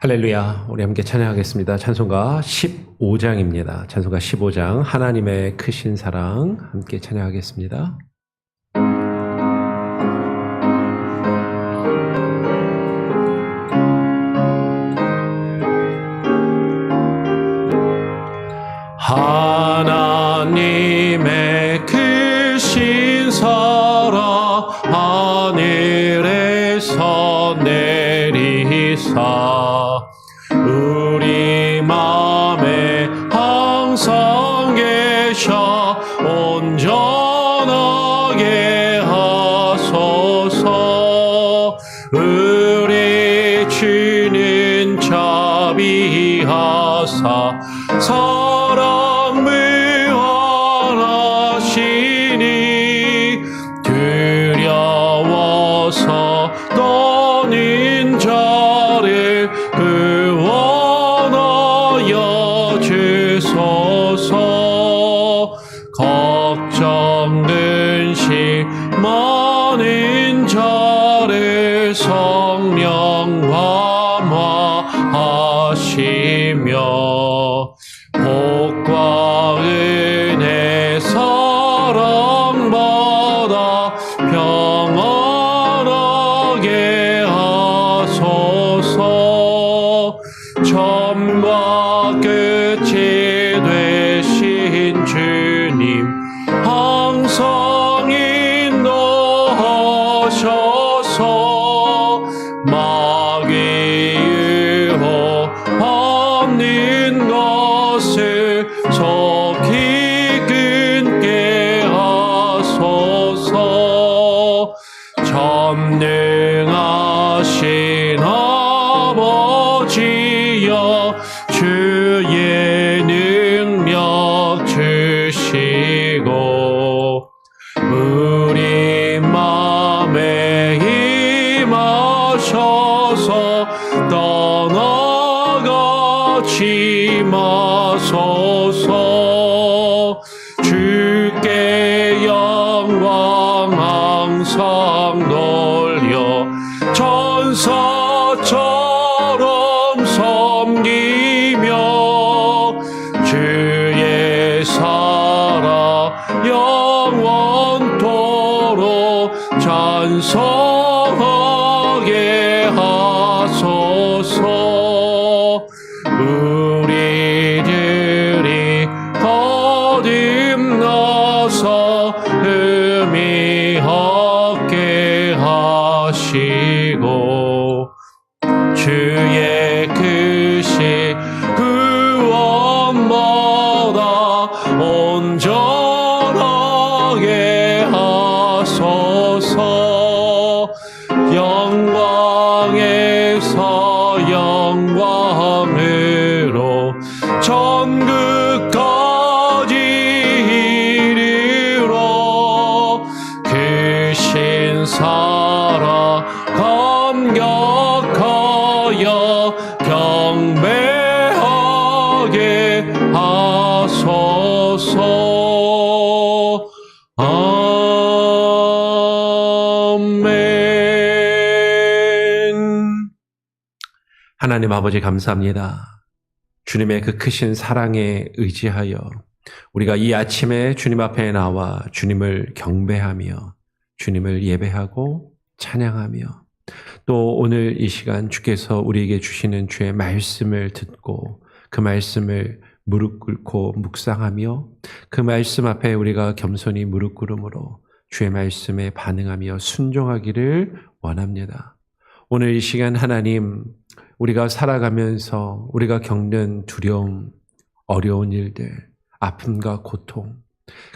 할렐루야. 우리 함께 찬양하겠습니다. 찬송가 15장입니다. 찬송가 15장 하나님의 크신 사랑 함께 찬양하겠습니다. 하나님의 크신 사랑 하늘에서 내리사 우리 맘에 항상 계셔 온전하게 하소서. 우리 주는 자비하사 사랑 무한하시니 두려워서 떠는 자를 구원하여 주소서. 걱정 근심 많은 자를 성령 감화하시며 복과 은혜 사랑받아 평안하게 하소서. 처음과 끝이 되신 주님 항상 인도하셔서 마귀 유혹하는 것을 속히 끊게 하소서. 전능하신 아버지여 주의 능력 주시고 우리 맘에 임하셔서 떠나가지 마소서. 주께 영광 항상 돌려 천사처럼 섬기며 주의 사랑 영원토록 찬송하게 하소서. 우리들이 거듭나서 의미 없게 하시고 주의 크신 구원마다 온전하게 하소서. 영광에서 영광으로 천국까지 이르러 크신 사랑 감격하여 경배하게 하소서. 아멘. 하나님 아버지 감사합니다. 주님의 그 크신 사랑에 의지하여 우리가 이 아침에 주님 앞에 나와 주님을 경배하며 주님을 예배하고 찬양하며 또 오늘 이 시간 주께서 우리에게 주시는 주의 말씀을 듣고 그 말씀을 무릎 꿇고 묵상하며 그 말씀 앞에 우리가 겸손히 무릎 꿇음으로 주의 말씀에 반응하며 순종하기를 원합니다. 오늘 이 시간 하나님, 우리가 살아가면서 우리가 겪는 두려움, 어려운 일들, 아픔과 고통,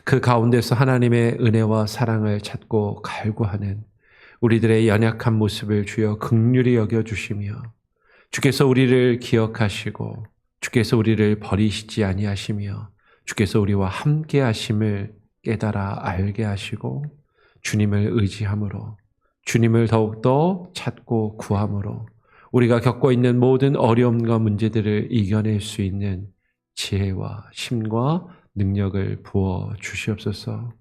그 가운데서 하나님의 은혜와 사랑을 찾고 갈구하는 우리들의 연약한 모습을 주여 긍휼히 여겨주시며 주께서 우리를 기억하시고 주께서 우리를 버리시지 아니하시며 주께서 우리와 함께 하심을 깨달아 알게 하시고 주님을 의지함으로 주님을 더욱더 찾고 구함으로 우리가 겪고 있는 모든 어려움과 문제들을 이겨낼 수 있는 지혜와 힘과 능력을 부어 주시옵소서.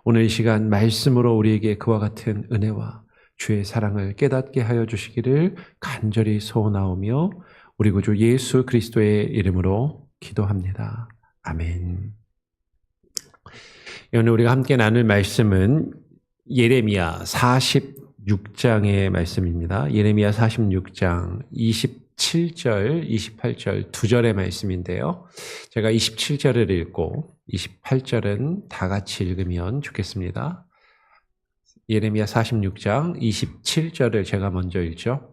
오늘 이 시간 말씀으로 우리에게 그와 같은 은혜와 주의 사랑을 깨닫게 하여 주시기를 간절히 소원하오며 우리 구주 예수 그리스도의 이름으로 기도합니다. 아멘. 오늘 우리가 함께 나눌 말씀은 예레미야 46장의 말씀입니다. 예레미야 46장 27절, 28절 두 절의 말씀인데요. 제가 27절을 읽고 28절은 다 같이 읽으면 좋겠습니다. 예레미야 46장 27절을 제가 먼저 읽죠.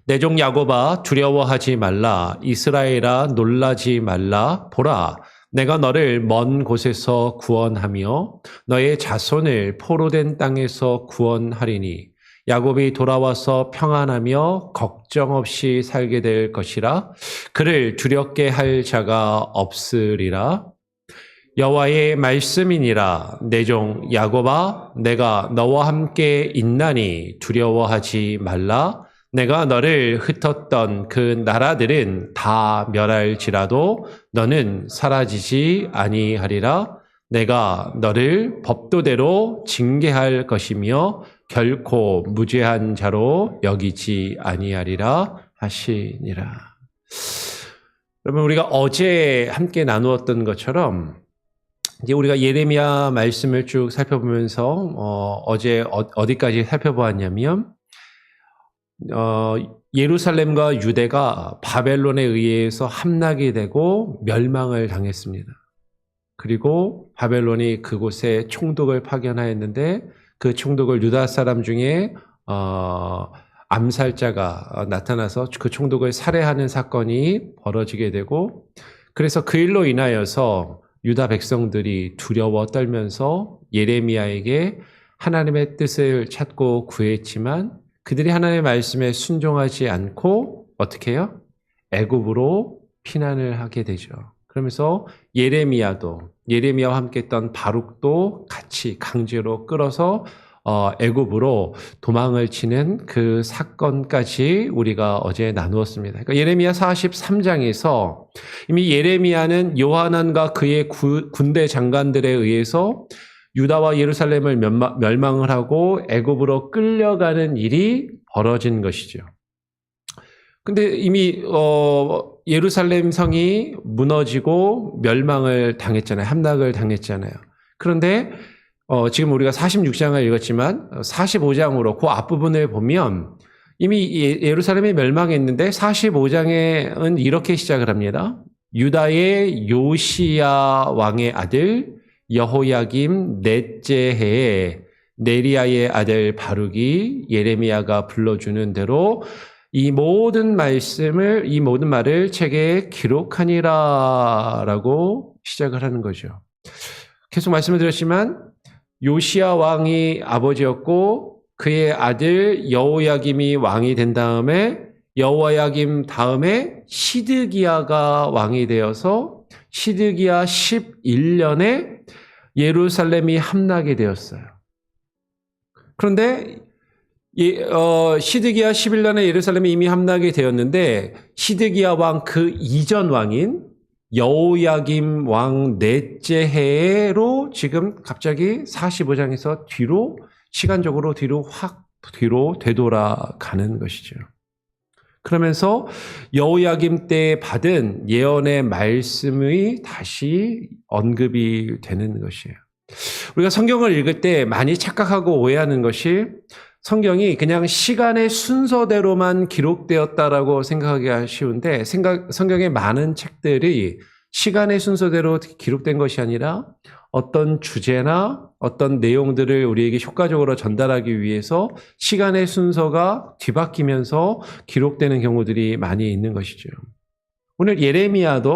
내 종 야곱아 두려워하지 말라. 이스라엘아 놀라지 말라. 보라, 내가 너를 먼 곳에서 구원하며 너의 자손을 포로된 땅에서 구원하리니 야곱이 돌아와서 평안하며 걱정 없이 살게 될 것이라. 그를 두렵게 할 자가 없으리라. 여호와의 말씀이니라. 내 종 야곱아 내가 너와 함께 있나니 두려워하지 말라. 내가 너를 흩었던 그 나라들은 다 멸할지라도 너는 사라지지 아니하리라. 내가 너를 법도대로 징계할 것이며 결코 무죄한 자로 여기지 아니하리라 하시니라. 여러분, 우리가 어제 함께 나누었던 것처럼 이제 우리가 예레미야 말씀을 쭉 살펴보면서 어제 어디까지 살펴보았냐면 예루살렘과 유대가 바벨론에 의해서 함락이 되고 멸망을 당했습니다. 그리고 바벨론이 그곳에 총독을 파견하였는데 그 총독을 유다 사람 중에 암살자가 나타나서 그 총독을 살해하는 사건이 벌어지게 되고, 그래서 그 일로 인하여서 유다 백성들이 두려워 떨면서 예레미야에게 하나님의 뜻을 찾고 구했지만 그들이 하나님의 말씀에 순종하지 않고 어떻게 해요? 애굽으로 피난을 하게 되죠. 그러면서 예레미야와 함께 했던 바룩도 같이 강제로 끌어서 애굽으로 도망을 치는 그 사건까지 우리가 어제 나누었습니다. 그러니까 예레미야 43장에서 이미 예레미야는 요하난과 그의 군대 장관들에 의해서 유다와 예루살렘을 멸망을 하고 애굽으로 끌려가는 일이 벌어진 것이죠. 근데 이미 예루살렘 성이 무너지고 멸망을 당했잖아요. 함락을 당했잖아요. 그런데 지금 우리가 46장을 읽었지만 45장으로 그 앞부분을 보면 이미 예루살렘이 멸망했는데 45장에는 이렇게 시작을 합니다. 유다의 요시야 왕의 아들 여호야김 넷째 해에 네리야의 아들 바룩이 예레미야가 불러주는 대로 이 모든 말을 책에 기록하니라 라고 시작을 하는 거죠. 계속 말씀을 드렸지만 요시야 왕이 아버지였고 그의 아들 여호야김이 왕이 된 다음에 여호야김 다음에 시드기야가 왕이 되어서 시드기야 11년에 예루살렘이 함락이 되었어요. 그런데 시드기야 11년에 예루살렘이 이미 함락이 되었는데 시드기야 왕 그 이전 왕인 여호야김 왕 넷째 해로 지금 갑자기 45장에서 시간적으로 뒤로 되돌아가는 것이죠. 그러면서 여호야김 때 받은 예언의 말씀이 다시 언급이 되는 것이에요. 우리가 성경을 읽을 때 많이 착각하고 오해하는 것이 성경이 그냥 시간의 순서대로만 기록되었다라고 생각하기 쉬운데 성경의 많은 책들이 시간의 순서대로 기록된 것이 아니라 어떤 주제나 어떤 내용들을 우리에게 효과적으로 전달하기 위해서 시간의 순서가 뒤바뀌면서 기록되는 경우들이 많이 있는 것이죠. 오늘 예레미야의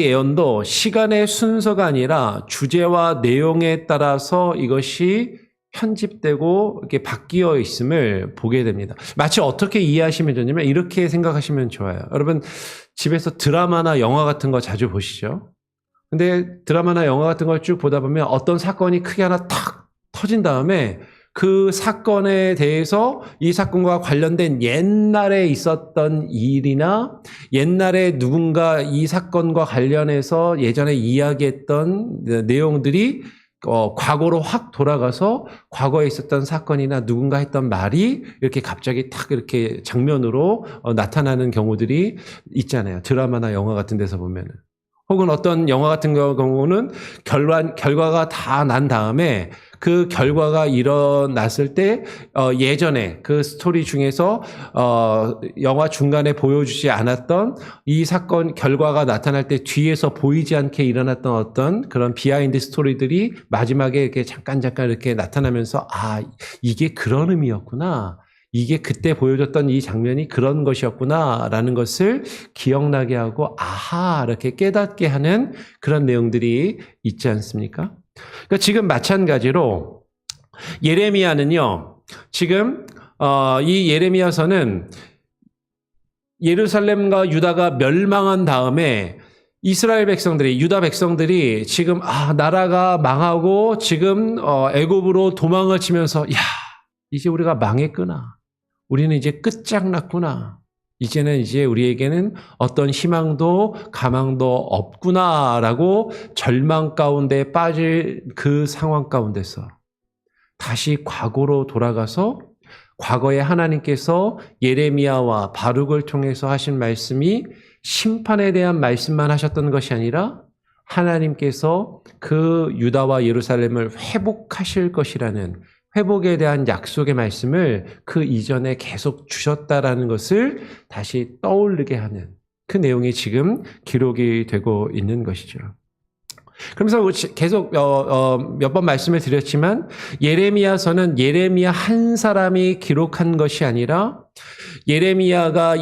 예언도 시간의 순서가 아니라 주제와 내용에 따라서 이것이 편집되고 이렇게 바뀌어 있음을 보게 됩니다. 마치 어떻게 이해하시면 좋냐면 이렇게 생각하시면 좋아요. 여러분 집에서 드라마나 영화 같은 거 자주 보시죠? 근데 드라마나 영화 같은 걸 쭉 보다 보면 어떤 사건이 크게 하나 탁 터진 다음에 그 사건에 대해서 이 사건과 관련된 옛날에 있었던 일이나 옛날에 누군가 이 사건과 관련해서 예전에 이야기했던 내용들이 과거로 확 돌아가서 과거에 있었던 사건이나 누군가 했던 말이 이렇게 갑자기 탁 이렇게 장면으로 나타나는 경우들이 있잖아요. 드라마나 영화 같은 데서 보면은. 혹은 어떤 영화 같은 경우는 결과가 다 난 다음에 그 결과가 일어났을 때 예전에 그 스토리 중에서 영화 중간에 보여주지 않았던 이 사건 결과가 나타날 때 뒤에서 보이지 않게 일어났던 어떤 그런 비하인드 스토리들이 마지막에 이렇게 잠깐 이렇게 나타나면서 이게 그런 의미였구나. 이게 그때 보여줬던 이 장면이 그런 것이었구나라는 것을 기억나게 하고 이렇게 깨닫게 하는 그런 내용들이 있지 않습니까? 그러니까 지금 마찬가지로 예레미야는요. 지금 이 예레미야서는 예루살렘과 유다가 멸망한 다음에 이스라엘 백성들이 유다 백성들이 지금 나라가 망하고 지금 애굽으로 도망을 치면서 이제 우리가 망했구나. 우리는 이제 끝장났구나. 이제는 우리에게는 어떤 희망도 가망도 없구나라고 절망 가운데 빠질 그 상황 가운데서 다시 과거로 돌아가서 과거에 하나님께서 예레미야와 바룩을 통해서 하신 말씀이 심판에 대한 말씀만 하셨던 것이 아니라 하나님께서 그 유다와 예루살렘을 회복하실 것이라는 회복에 대한 약속의 말씀을 그 이전에 계속 주셨다라는 것을 다시 떠올리게 하는 그 내용이 지금 기록이 되고 있는 것이죠. 그러면서 계속 몇 번 말씀을 드렸지만 예레미야서는 예레미야 한 사람이 기록한 것이 아니라 예레미야가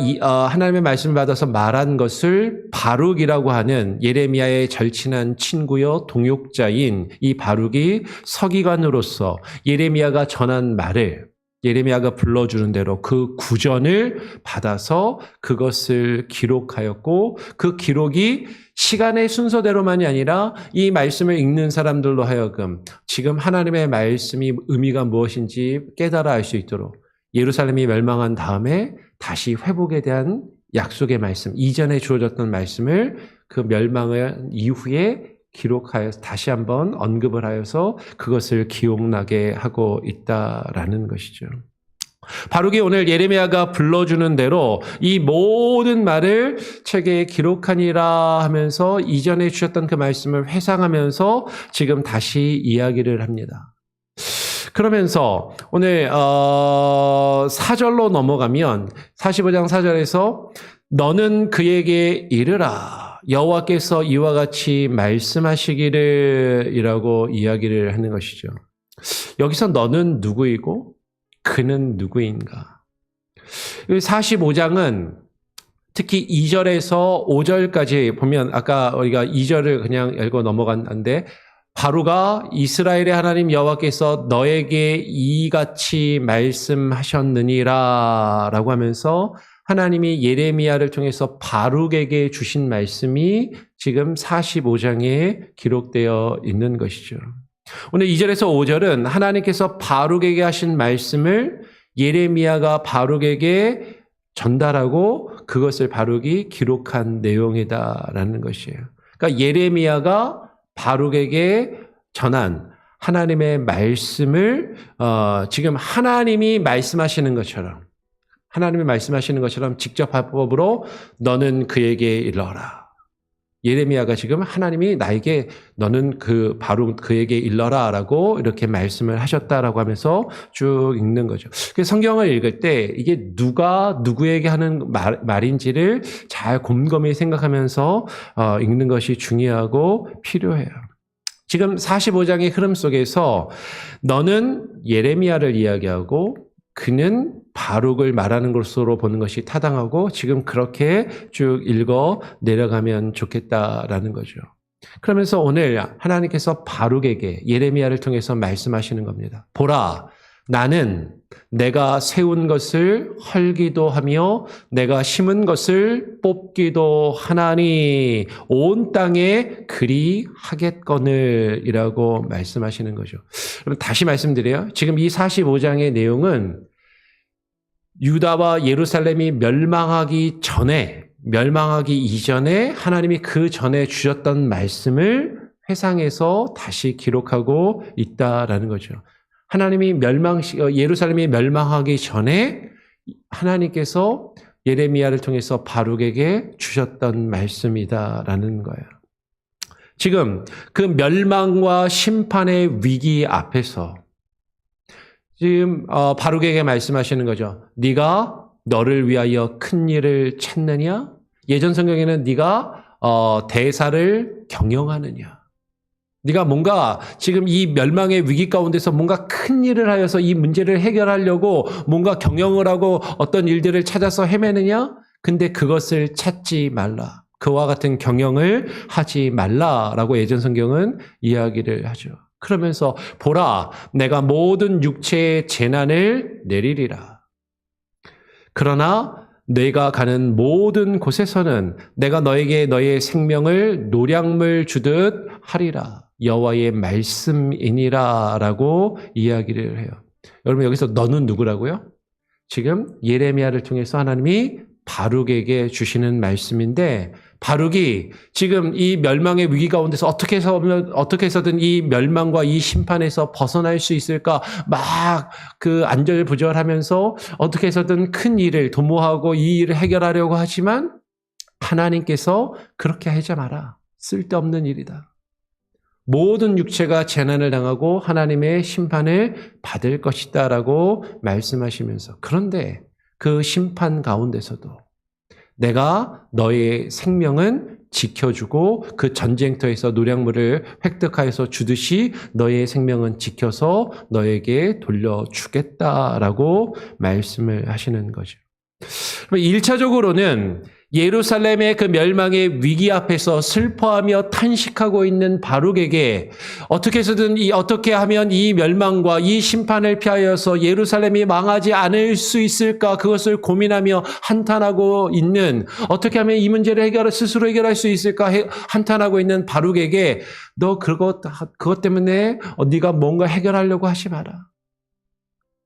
하나님의 말씀을 받아서 말한 것을 바룩이라고 하는 예레미야의 절친한 친구여 동역자인 이 바룩이 서기관으로서 예레미야가 전한 말을 예레미야가 불러주는 대로 그 구전을 받아서 그것을 기록하였고 그 기록이 시간의 순서대로만이 아니라 이 말씀을 읽는 사람들로 하여금 지금 하나님의 말씀이 의미가 무엇인지 깨달아 알 수 있도록 예루살렘이 멸망한 다음에 다시 회복에 대한 약속의 말씀, 이전에 주어졌던 말씀을 그 멸망을 이후에 기록하여서 다시 한번 언급을 하여서 그것을 기억나게 하고 있다라는 것이죠. 바룩이 오늘 예레미야가 불러주는 대로 이 모든 말을 책에 기록하니라 하면서 이전에 주셨던 그 말씀을 회상하면서 지금 다시 이야기를 합니다. 그러면서 오늘 4절로 넘어가면 45장 4절에서 너는 그에게 이르라 여호와께서 이와 같이 말씀하시기를 이라고 이야기를 하는 것이죠. 여기서 너는 누구이고 그는 누구인가? 45장은 특히 2절에서 5절까지 보면 아까 우리가 2절을 그냥 읽고 넘어갔는데 바루가 이스라엘의 하나님 여호와께서 너에게 이같이 말씀하셨느니라 라고 하면서 하나님이 예레미야를 통해서 바룩에게 주신 말씀이 지금 45장에 기록되어 있는 것이죠. 오늘 2절에서 5절은 하나님께서 바룩에게 하신 말씀을 예레미야가 바룩에게 전달하고 그것을 바룩이 기록한 내용이다라는 것이에요. 그러니까 예레미야가 바룩에게 전한 하나님의 말씀을 지금 하나님이 말씀하시는 것처럼 직접 화법으로 너는 그에게 일러라. 예레미야가 지금 하나님이 나에게 너는 바룩 그에게 일러라라고 이렇게 말씀을 하셨다라고 하면서 쭉 읽는 거죠. 성경을 읽을 때 이게 누가 누구에게 하는 말인지를 잘 곰곰이 생각하면서 읽는 것이 중요하고 필요해요. 지금 45장의 흐름 속에서 너는 예레미야를 이야기하고 그는 바룩을 말하는 것으로 보는 것이 타당하고 지금 그렇게 쭉 읽어 내려가면 좋겠다라는 거죠. 그러면서 오늘 하나님께서 바룩에게 예레미야를 통해서 말씀하시는 겁니다. 보라, 나는 내가 세운 것을 헐기도 하며 내가 심은 것을 뽑기도 하나니 온 땅에 그리 하겠거늘 이라고 말씀하시는 거죠. 그럼 다시 말씀드려요. 지금 이 45장의 내용은 유다와 예루살렘이 멸망하기 이전에 하나님이 그 전에 주셨던 말씀을 회상해서 다시 기록하고 있다라는 거죠. 하나님이 예루살렘이 멸망하기 전에 하나님께서 예레미야를 통해서 바룩에게 주셨던 말씀이다라는 거예요. 지금 그 멸망과 심판의 위기 앞에서 지금 바룩에게 말씀하시는 거죠. 네가 너를 위하여 큰 일을 찾느냐? 예전 성경에는 네가 대사를 경영하느냐? 네가 뭔가 지금 이 멸망의 위기 가운데서 뭔가 큰 일을 하여서 이 문제를 해결하려고 뭔가 경영을 하고 어떤 일들을 찾아서 헤매느냐? 근데 그것을 찾지 말라. 그와 같은 경영을 하지 말라라고 예전 성경은 이야기를 하죠. 그러면서 보라, 내가 모든 육체의 재난을 내리리라. 그러나 내가 가는 모든 곳에서는 내가 너에게 너의 생명을 노량물 주듯 하리라. 여호와의 말씀이니라 라고 이야기를 해요. 여러분 여기서 너는 누구라고요? 지금 예레미야를 통해서 하나님이 바룩에게 주시는 말씀인데 바룩이 지금 이 멸망의 위기 가운데서 어떻게 해서든 이 멸망과 이 심판에서 벗어날 수 있을까 막 그 안절부절하면서 어떻게 해서든 큰 일을 도모하고 이 일을 해결하려고 하지만 하나님께서 그렇게 하지 마라. 쓸데없는 일이다. 모든 육체가 재난을 당하고 하나님의 심판을 받을 것이다 라고 말씀하시면서 그런데 그 심판 가운데서도 내가 너의 생명은 지켜주고 그 전쟁터에서 노량물을 획득하여서 주듯이 너의 생명은 지켜서 너에게 돌려주겠다라고 말씀을 하시는 거죠. 1차적으로는 예루살렘의 그 멸망의 위기 앞에서 슬퍼하며 탄식하고 있는 바룩에게 어떻게 하면 이 멸망과 이 심판을 피하여서 예루살렘이 망하지 않을 수 있을까 그것을 고민하며 한탄하고 있는 어떻게 하면 이 문제를 스스로 해결할 수 있을까 한탄하고 있는 바룩에게 너 그것 때문에 네가 뭔가 해결하려고 하지 마라.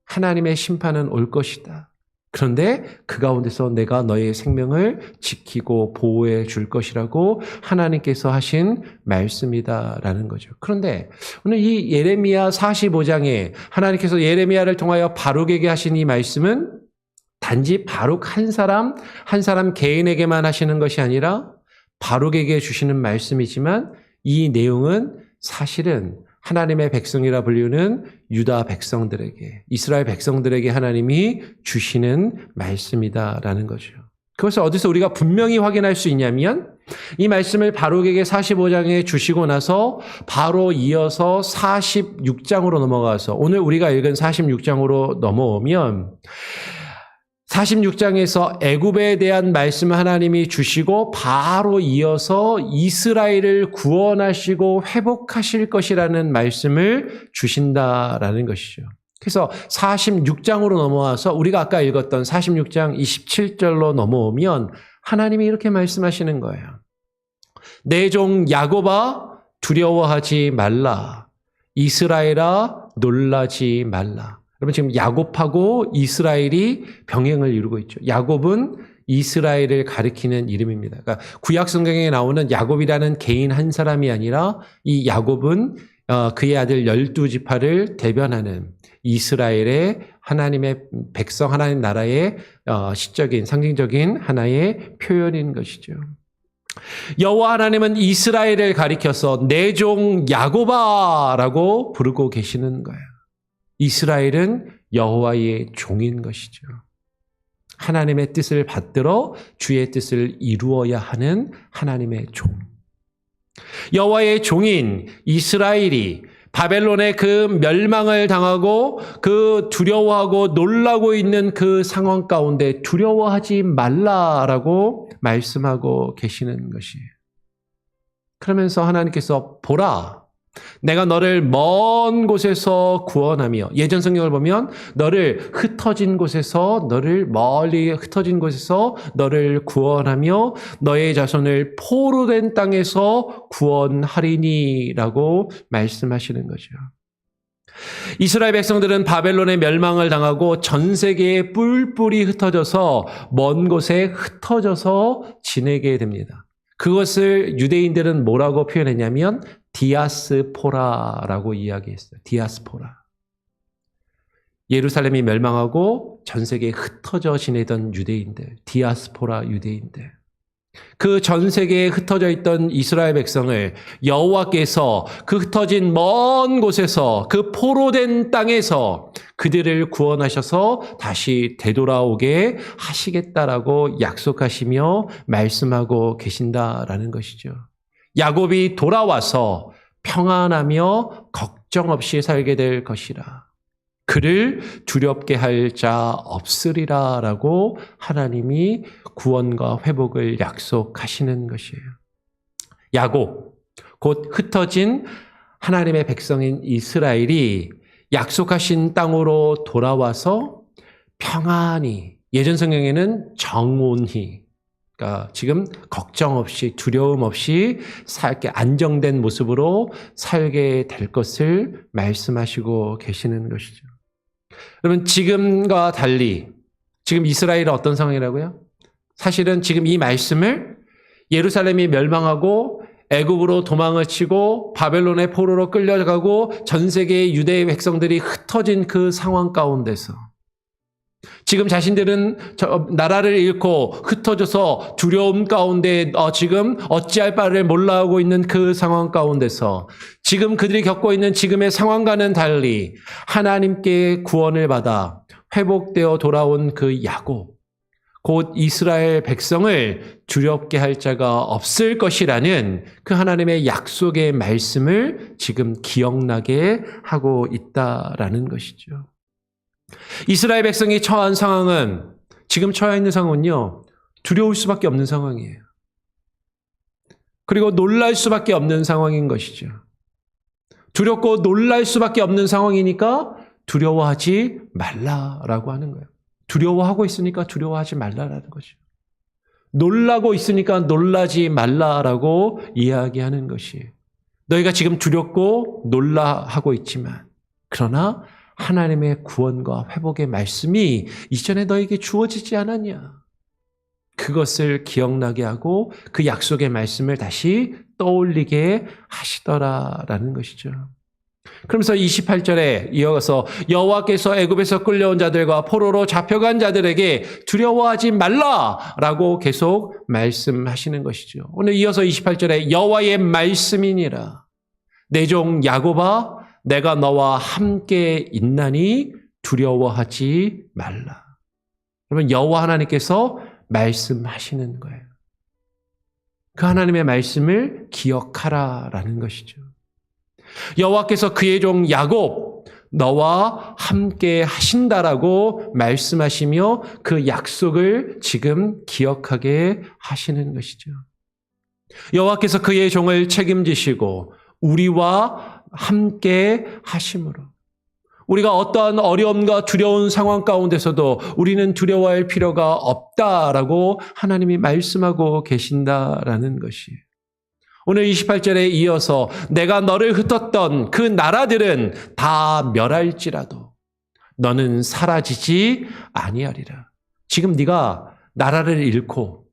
하나님의 심판은 올 것이다. 그런데 그 가운데서 내가 너의 생명을 지키고 보호해 줄 것이라고 하나님께서 하신 말씀이다라는 거죠. 그런데 오늘 이 예레미야 45장에 하나님께서 예레미야를 통하여 바룩에게 하신 이 말씀은 단지 바룩 한 사람 개인에게만 하시는 것이 아니라 바룩에게 주시는 말씀이지만 이 내용은 사실은 하나님의 백성이라 불리는 유다 백성들에게, 이스라엘 백성들에게 하나님이 주시는 말씀이다라는 거죠. 그것을 어디서 우리가 분명히 확인할 수 있냐면 이 말씀을 바룩에게 45장에 주시고 나서 바로 이어서 46장으로 넘어가서 오늘 우리가 읽은 46장으로 넘어오면 46장에서 애굽에 대한 말씀을 하나님이 주시고 바로 이어서 이스라엘을 구원하시고 회복하실 것이라는 말씀을 주신다라는 것이죠. 그래서 46장으로 넘어와서 우리가 아까 읽었던 46장 27절로 넘어오면 하나님이 이렇게 말씀하시는 거예요. 내 종 야곱아 두려워하지 말라. 이스라엘아 놀라지 말라. 여러분 지금 야곱하고 이스라엘이 병행을 이루고 있죠. 야곱은 이스라엘을 가리키는 이름입니다. 그러니까 구약 성경에 나오는 야곱이라는 개인 한 사람이 아니라 이 야곱은 그의 아들 12지파를 대변하는 이스라엘의 하나님의 백성, 하나님 나라의 시적인 상징적인 하나의 표현인 것이죠. 여호와 하나님은 이스라엘을 가리켜서 내 종 야곱아라고 부르고 계시는 거예요. 이스라엘은 여호와의 종인 것이죠. 하나님의 뜻을 받들어 주의 뜻을 이루어야 하는 하나님의 종. 여호와의 종인 이스라엘이 바벨론의 그 멸망을 당하고 그 두려워하고 놀라고 있는 그 상황 가운데 두려워하지 말라라고 말씀하고 계시는 것이에요. 그러면서 하나님께서 보라, 내가 너를 먼 곳에서 구원하며, 예전 성경을 보면 너를 멀리 흩어진 곳에서 너를 구원하며 너의 자손을 포로된 땅에서 구원하리니라고 말씀하시는 거죠. 이스라엘 백성들은 바벨론의 멸망을 당하고 전 세계에 뿔뿔이 흩어져서 먼 곳에 흩어져서 지내게 됩니다. 그것을 유대인들은 뭐라고 표현했냐면 디아스포라라고 이야기했어요. 디아스포라. 예루살렘이 멸망하고 전 세계에 흩어져 지내던 유대인들, 디아스포라 유대인들. 그 전 세계에 흩어져 있던 이스라엘 백성을 여호와께서 그 흩어진 먼 곳에서 그 포로된 땅에서 그들을 구원하셔서 다시 되돌아오게 하시겠다라고 약속하시며 말씀하고 계신다라는 것이죠. 야곱이 돌아와서 평안하며 걱정 없이 살게 될 것이라. 그를 두렵게 할 자 없으리라 라고 하나님이 구원과 회복을 약속하시는 것이에요. 야곱, 곧 흩어진 하나님의 백성인 이스라엘이 약속하신 땅으로 돌아와서 평안히, 예전 성경에는 정온히, 그러니까 지금 걱정 없이 두려움 없이 살게 안정된 모습으로 살게 될 것을 말씀하시고 계시는 것이죠. 여러분, 지금과 달리 지금 이스라엘은 어떤 상황이라고요? 사실은 지금 이 말씀을 예루살렘이 멸망하고 애굽으로 도망을 치고 바벨론의 포로로 끌려가고 전 세계의 유대의 백성들이 흩어진 그 상황 가운데서 지금 자신들은 나라를 잃고 흩어져서 두려움 가운데 지금 어찌할 바를 몰라하고 있는 그 상황 가운데서 지금 그들이 겪고 있는 지금의 상황과는 달리 하나님께 구원을 받아 회복되어 돌아온 그 야곱, 곧 이스라엘 백성을 두렵게 할 자가 없을 것이라는 그 하나님의 약속의 말씀을 지금 기억나게 하고 있다라는 것이죠. 이스라엘 백성이 처한 상황은, 지금 처해 있는 상황은요, 두려울 수밖에 없는 상황이에요. 그리고 놀랄 수밖에 없는 상황인 것이죠. 두렵고 놀랄 수밖에 없는 상황이니까 두려워하지 말라라고 하는 거예요. 두려워하고 있으니까 두려워하지 말라라는 거죠. 놀라고 있으니까 놀라지 말라라고 이야기하는 것이에요. 너희가 지금 두렵고 놀라하고 있지만, 그러나 하나님의 구원과 회복의 말씀이 이전에 너에게 주어지지 않았냐? 그것을 기억나게 하고 그 약속의 말씀을 다시 떠올리게 하시더라라는 것이죠. 그러면서 28절에 이어서 여호와께서 애굽에서 끌려온 자들과 포로로 잡혀간 자들에게 두려워하지 말라라고 계속 말씀하시는 것이죠. 오늘 이어서 28절에 여호와의 말씀이니라. 내 종 야곱아, 내가 너와 함께 있나니 두려워하지 말라. 그러면 여호와 하나님께서 말씀하시는 거예요. 그 하나님의 말씀을 기억하라라는 것이죠. 여호와께서 그의 종 야곱 너와 함께 하신다라고 말씀하시며 그 약속을 지금 기억하게 하시는 것이죠. 여호와께서 그의 종을 책임지시고 우리와 함께 하심으로 우리가 어떠한 어려움과 두려운 상황 가운데서도 우리는 두려워할 필요가 없다라고 하나님이 말씀하고 계신다라는 것이에요. 오늘 28절에 이어서 내가 너를 흩었던 그 나라들은 다 멸할지라도 너는 사라지지 아니하리라. 지금 네가 나라를 잃고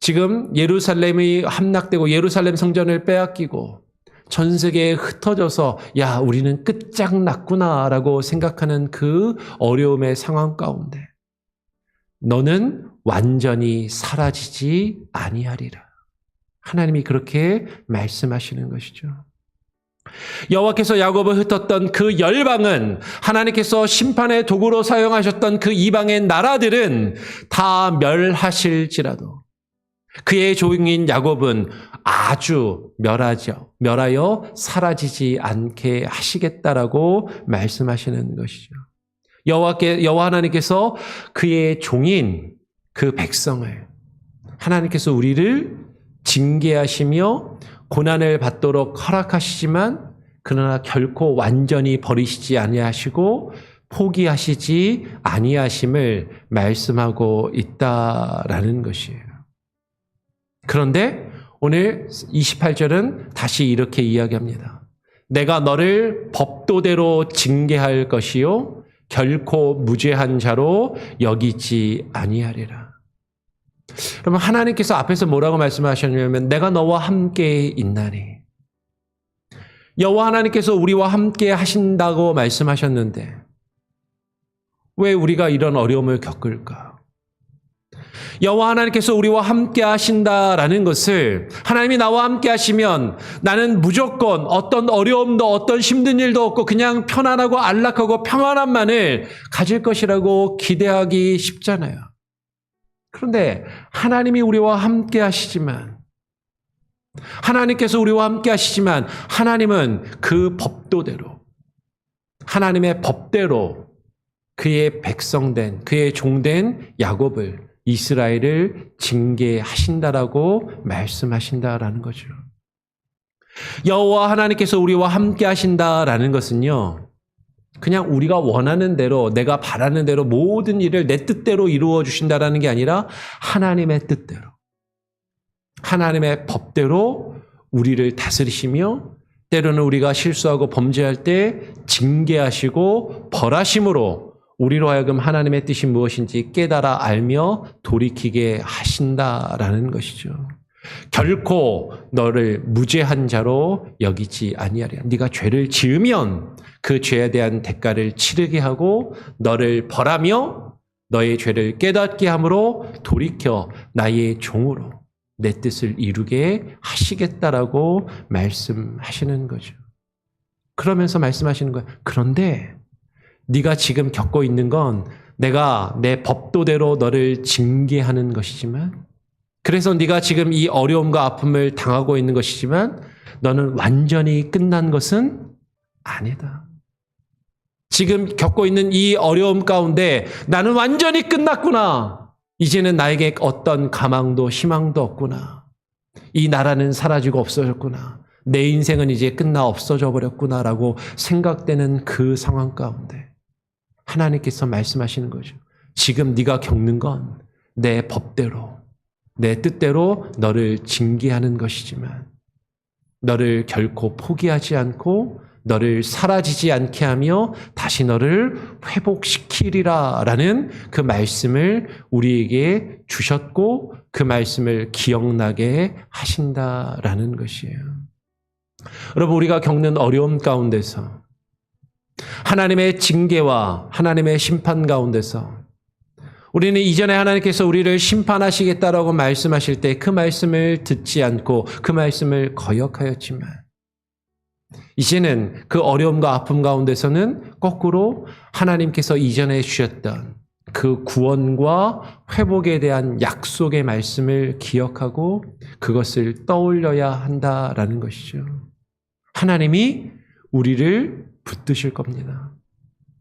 지금 예루살렘이 함락되고 예루살렘 성전을 빼앗기고 전 세계에 흩어져서 야 우리는 끝장났구나라고 생각하는 그 어려움의 상황 가운데 너는 완전히 사라지지 아니하리라. 하나님이 그렇게 말씀하시는 것이죠. 여호와께서 야곱을 흩었던 그 열방은 하나님께서 심판의 도구로 사용하셨던 그 이방의 나라들은 다 멸하실지라도 그의 종인 야곱은 아주 멸하여 사라지지 않게 하시겠다라고 말씀하시는 것이죠. 여호와 하나님께서 그의 종인 그 백성을 하나님께서 우리를 징계하시며 고난을 받도록 허락하시지만 그러나 결코 완전히 버리시지 아니하시고 포기하시지 아니하심을 말씀하고 있다라는 것이에요. 그런데 오늘 28절은 다시 이렇게 이야기합니다. 내가 너를 법도대로 징계할 것이요 결코 무죄한 자로 여기지 아니하리라. 그러면 하나님께서 앞에서 뭐라고 말씀하셨냐면 내가 너와 함께 있나니 여호와 하나님께서 우리와 함께 하신다고 말씀하셨는데 왜 우리가 이런 어려움을 겪을까? 여호와 하나님께서 우리와 함께 하신다라는 것을, 하나님이 나와 함께 하시면 나는 무조건 어떤 어려움도 어떤 힘든 일도 없고 그냥 편안하고 안락하고 평안함만을 가질 것이라고 기대하기 쉽잖아요. 그런데 하나님이 우리와 함께 하시지만, 하나님께서 우리와 함께 하시지만 하나님은 그 법도대로, 하나님의 법대로 그의 백성된, 그의 종된 야곱을, 이스라엘을 징계하신다라고 말씀하신다라는 거죠. 여호와 하나님께서 우리와 함께 하신다라는 것은요, 그냥 우리가 원하는 대로, 내가 바라는 대로 모든 일을 내 뜻대로 이루어 주신다라는 게 아니라 하나님의 뜻대로, 하나님의 법대로 우리를 다스리시며 때로는 우리가 실수하고 범죄할 때 징계하시고 벌하심으로 우리로 하여금 하나님의 뜻이 무엇인지 깨달아 알며 돌이키게 하신다라는 것이죠. 결코 너를 무죄한 자로 여기지 아니하리라. 네가 죄를 지으면 그 죄에 대한 대가를 치르게 하고 너를 벌하며 너의 죄를 깨닫게 함으로 돌이켜 나의 종으로 내 뜻을 이루게 하시겠다라고 말씀하시는 거죠. 그러면서 말씀하시는 거예요. 그런데 네가 지금 겪고 있는 건 내가 내 법도대로 너를 징계하는 것이지만, 그래서 네가 지금 이 어려움과 아픔을 당하고 있는 것이지만 너는 완전히 끝난 것은 아니다. 지금 겪고 있는 이 어려움 가운데 나는 완전히 끝났구나. 이제는 나에게 어떤 가망도 희망도 없구나. 이 나라는 사라지고 없어졌구나. 내 인생은 이제 끝나 없어져 버렸구나라고 생각되는 그 상황 가운데 하나님께서 말씀하시는 거죠. 지금 네가 겪는 건 내 법대로, 내 뜻대로 너를 징계하는 것이지만 너를 결코 포기하지 않고 너를 사라지지 않게 하며 다시 너를 회복시키리라 라는 그 말씀을 우리에게 주셨고 그 말씀을 기억나게 하신다라는 것이에요. 여러분, 우리가 겪는 어려움 가운데서, 하나님의 징계와 하나님의 심판 가운데서 우리는 이전에 하나님께서 우리를 심판하시겠다라고 말씀하실 때 그 말씀을 듣지 않고 그 말씀을 거역하였지만, 이제는 그 어려움과 아픔 가운데서는 거꾸로 하나님께서 이전에 주셨던 그 구원과 회복에 대한 약속의 말씀을 기억하고 그것을 떠올려야 한다라는 것이죠. 하나님이 우리를 붙드실 겁니다.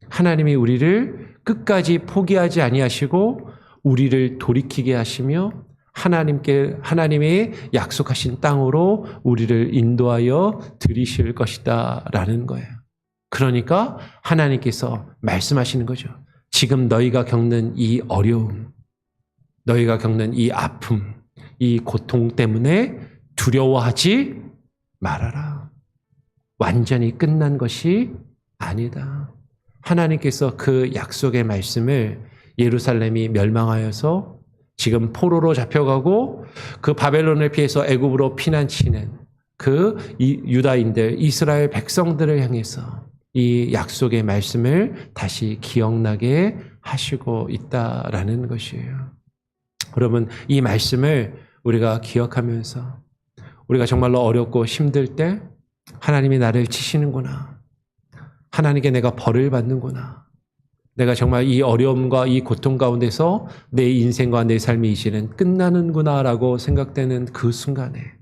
하나님이 우리를 끝까지 포기하지 아니하시고 우리를 돌이키게 하시며 하나님의 약속하신 땅으로 우리를 인도하여 들이실 것이다 라는 거예요. 그러니까 하나님께서 말씀하시는 거죠. 지금 너희가 겪는 이 어려움, 너희가 겪는 이 아픔, 이 고통 때문에 두려워하지 말아라. 완전히 끝난 것이 아니다. 하나님께서 그 약속의 말씀을 예루살렘이 멸망하여서 지금 포로로 잡혀가고 그 바벨론을 피해서 애굽으로 피난치는 그 유다인들, 이스라엘 백성들을 향해서 이 약속의 말씀을 다시 기억나게 하시고 있다라는 것이에요. 여러분, 이 말씀을 우리가 기억하면서 우리가 정말로 어렵고 힘들 때 하나님이 나를 치시는구나. 하나님께 내가 벌을 받는구나. 내가 정말 이 어려움과 이 고통 가운데서 내 인생과 내 삶이 이제는 끝나는구나라고 생각되는 그 순간에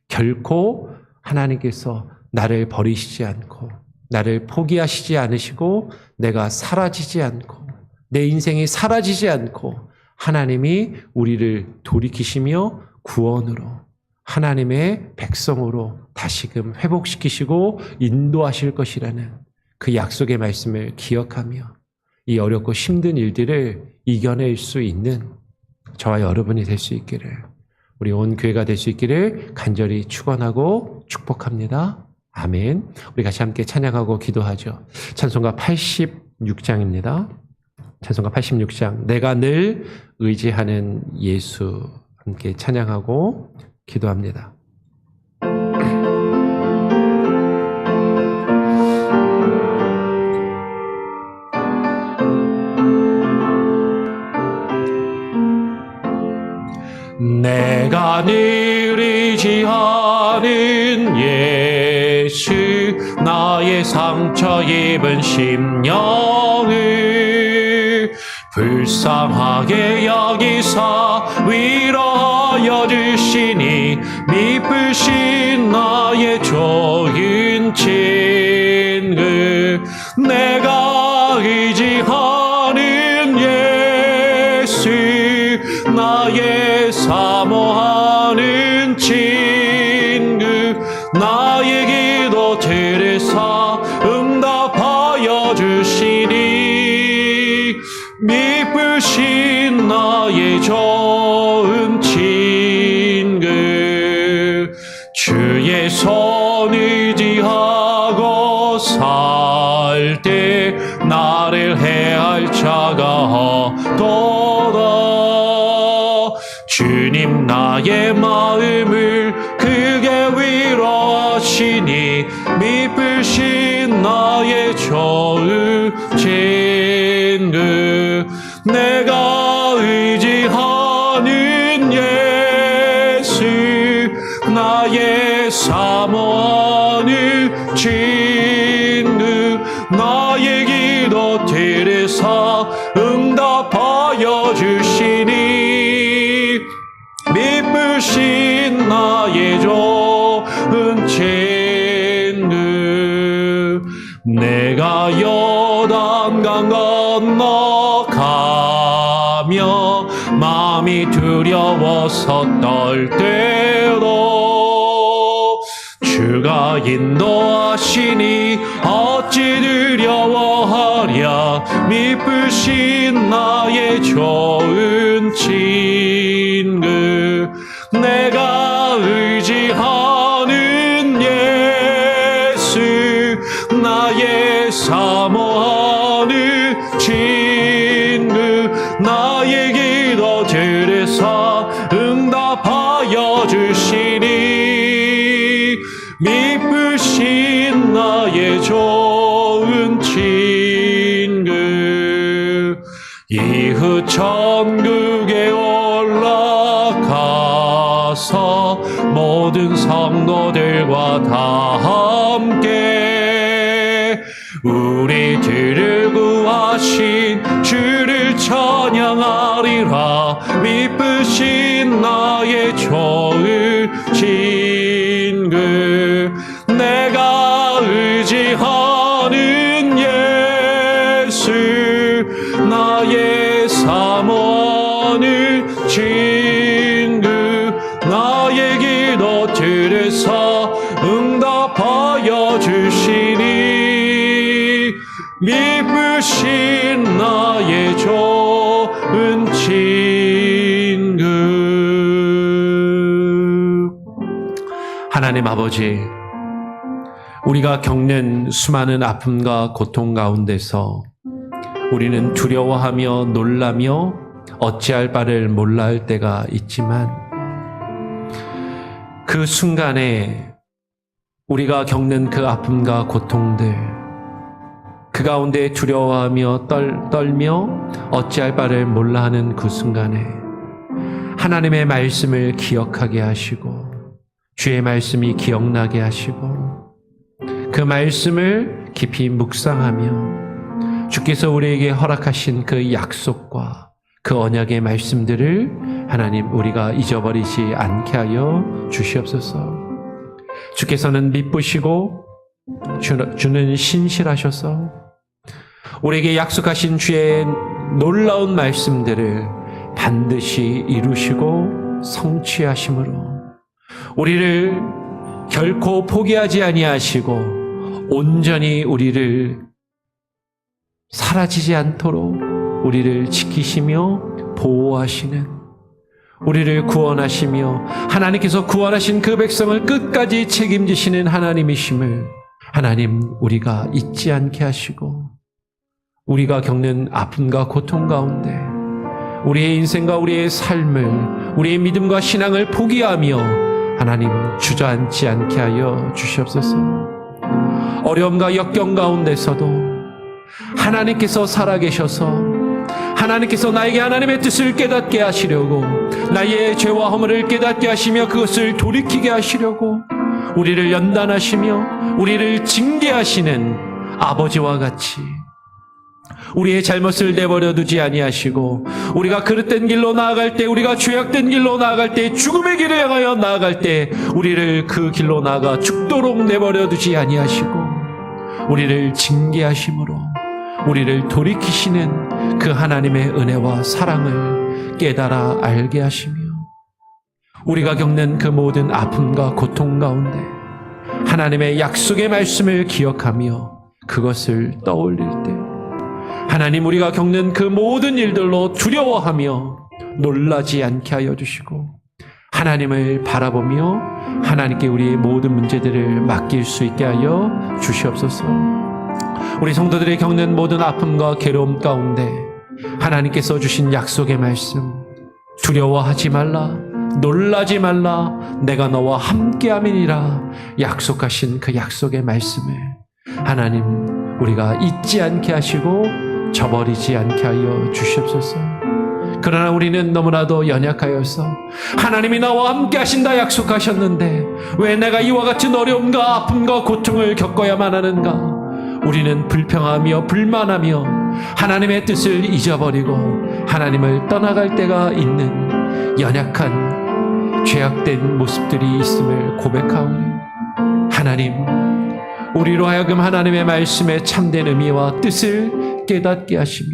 결코 하나님께서 나를 버리시지 않고 나를 포기하시지 않으시고 내가 사라지지 않고 내 인생이 사라지지 않고 하나님이 우리를 돌이키시며 구원으로 하나님의 백성으로 다시금 회복시키시고 인도하실 것이라는 그 약속의 말씀을 기억하며 이 어렵고 힘든 일들을 이겨낼 수 있는 저와 여러분이 될 수 있기를, 우리 온 교회가 될 수 있기를 간절히 축원하고 축복합니다. 아멘. 우리 같이 함께 찬양하고 기도하죠. 찬송가 86장입니다. 찬송가 86장, 내가 늘 의지하는 예수, 함께 찬양하고 기도합니다. 내가 늘 의지하는 예수, 나의 상처 입은 심령을 불쌍하게 여기사 위로하여 주시니, 미쁘신 나의 좋은 친구, 내가 의지하는 예수, 나의 사모하는 친구, 나의 기도 들으사 응답하여 주시니, 미쁘신 나의 좋은 친구, 주의 손 의지하고 살 때 나를 해할 자가 없도다. 주님 나의 마음을 크게 위로하시니, 미쁘신 나의 좋은 친구, 내가 의지하는 예수, 나의 사모하는 친구, 나의 기도 들으사 응답하여 주시니, 미쁘신 나의 좋은 친구, 내가 요단강 건너가며 마음이 두려워서 떨 때도 주가 인도하시니 어찌 두려워하랴, 미쁘신 나의 좋은 친구, 내가 의지하는 예수, 나의 사모하는 친구, 나의 기도 들으사 응답하여 주시니, 미쁘신 나의 좋은 친구, 이후 천국에 올라가서 모든 성도들과 다 함께 우리들을 구하신 주를 찬양하리라, 미쁘신 나의 좋은 친구, 내가 의지하는 예수, 나의 사모하는 친구, 나의 기도 들으사 응답하여 주시니, 미쁘신 나의 좋은 친구. 하나님 아버지, 우리가 겪는 수많은 아픔과 고통 가운데서 우리는 두려워하며 놀라며 어찌할 바를 몰라 할 때가 있지만, 그 순간에 우리가 겪는 그 아픔과 고통들, 그 가운데 두려워하며 떨며 어찌할 바를 몰라 하는 그 순간에 하나님의 말씀을 기억하게 하시고, 주의 말씀이 기억나게 하시고, 그 말씀을 깊이 묵상하며 주께서 우리에게 허락하신 그 약속과 그 언약의 말씀들을 하나님 우리가 잊어버리지 않게 하여 주시옵소서. 주께서는 미쁘시고 주는 신실하셔서 우리에게 약속하신 주의 놀라운 말씀들을 반드시 이루시고 성취하심으로 우리를 결코 포기하지 아니하시고 온전히 우리를 사라지지 않도록 우리를 지키시며 보호하시는, 우리를 구원하시며 하나님께서 구원하신 그 백성을 끝까지 책임지시는 하나님이심을 하나님 우리가 잊지 않게 하시고, 우리가 겪는 아픔과 고통 가운데 우리의 인생과 우리의 삶을, 우리의 믿음과 신앙을 포기하며 하나님 주저앉지 않게 하여 주시옵소서. 어려움과 역경 가운데서도 하나님께서 살아계셔서 하나님께서 나에게 하나님의 뜻을 깨닫게 하시려고 나의 죄와 허물을 깨닫게 하시며 그것을 돌이키게 하시려고 우리를 연단하시며 우리를 징계하시는 아버지와 같이 우리의 잘못을 내버려 두지 아니하시고 우리가 그릇된 길로 나아갈 때, 우리가 죄악된 길로 나아갈 때, 죽음의 길을 향하여 나아갈 때 우리를 그 길로 나아가 죽도록 내버려 두지 아니하시고 우리를 징계하심으로 우리를 돌이키시는 그 하나님의 은혜와 사랑을 깨달아 알게 하시며 우리가 겪는 그 모든 아픔과 고통 가운데 하나님의 약속의 말씀을 기억하며 그것을 떠올릴 때 하나님, 우리가 겪는 그 모든 일들로 두려워하며 놀라지 않게 하여 주시고 하나님을 바라보며 하나님께 우리의 모든 문제들을 맡길 수 있게 하여 주시옵소서. 우리 성도들이 겪는 모든 아픔과 괴로움 가운데 하나님께서 주신 약속의 말씀, 두려워하지 말라, 놀라지 말라, 내가 너와 함께함이니라 약속하신 그 약속의 말씀을 하나님, 우리가 잊지 않게 하시고 저버리지 않게 하여 주시옵소서. 그러나 우리는 너무나도 연약하여서 하나님이 나와 함께 하신다 약속하셨는데 왜 내가 이와 같은 어려움과 아픔과 고통을 겪어야만 하는가? 우리는 불평하며 불만하며 하나님의 뜻을 잊어버리고 하나님을 떠나갈 때가 있는 연약한 죄악된 모습들이 있음을 고백하오니 하나님, 우리로 하여금 하나님의 말씀의 참된 의미와 뜻을 깨닫게 하시며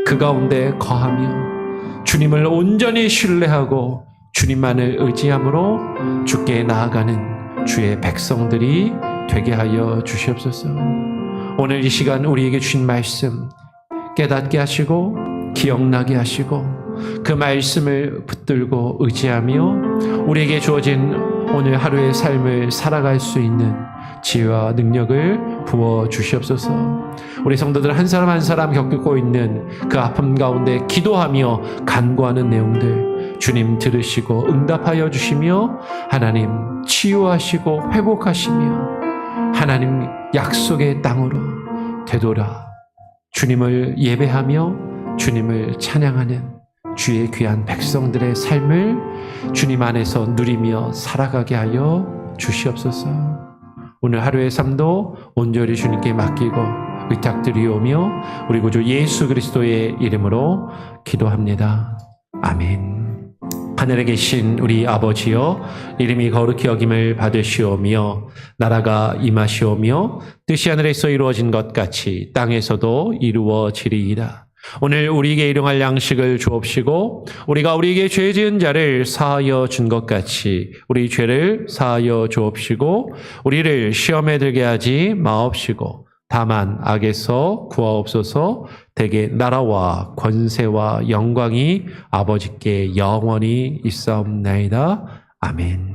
그 가운데 거하며 주님을 온전히 신뢰하고 주님만을 의지함으로 주께 나아가는 주의 백성들이 되게 하여 주시옵소서. 오늘 이 시간 우리에게 주신 말씀 깨닫게 하시고 기억나게 하시고 그 말씀을 붙들고 의지하며 우리에게 주어진 오늘 하루의 삶을 살아갈 수 있는 지혜와 능력을 부어 주시옵소서. 우리 성도들 한 사람 한 사람 겪고 있는 그 아픔 가운데 기도하며 간구하는 내용들 주님 들으시고 응답하여 주시며 하나님 치유하시고 회복하시며 하나님 약속의 땅으로 되돌아 주님을 예배하며 주님을 찬양하는 주의 귀한 백성들의 삶을 주님 안에서 누리며 살아가게 하여 주시옵소서. 오늘 하루의 삶도 온전히 주님께 맡기고 의탁드리오며 우리 구주 예수 그리스도의 이름으로 기도합니다. 아멘. 하늘에 계신 우리 아버지여, 이름이 거룩히 여김을 받으시오며 나라가 임하시오며 뜻이 하늘에서 이루어진 것 같이 땅에서도 이루어지리이다. 오늘 우리에게 일용할 양식을 주옵시고 우리가 우리에게 죄 지은 자를 사하여 준 것 같이 우리 죄를 사하여 주옵시고 우리를 시험에 들게 하지 마옵시고 다만 악에서 구하옵소서. 대개 나라와 권세와 영광이 아버지께 영원히 있사옵나이다. 아멘.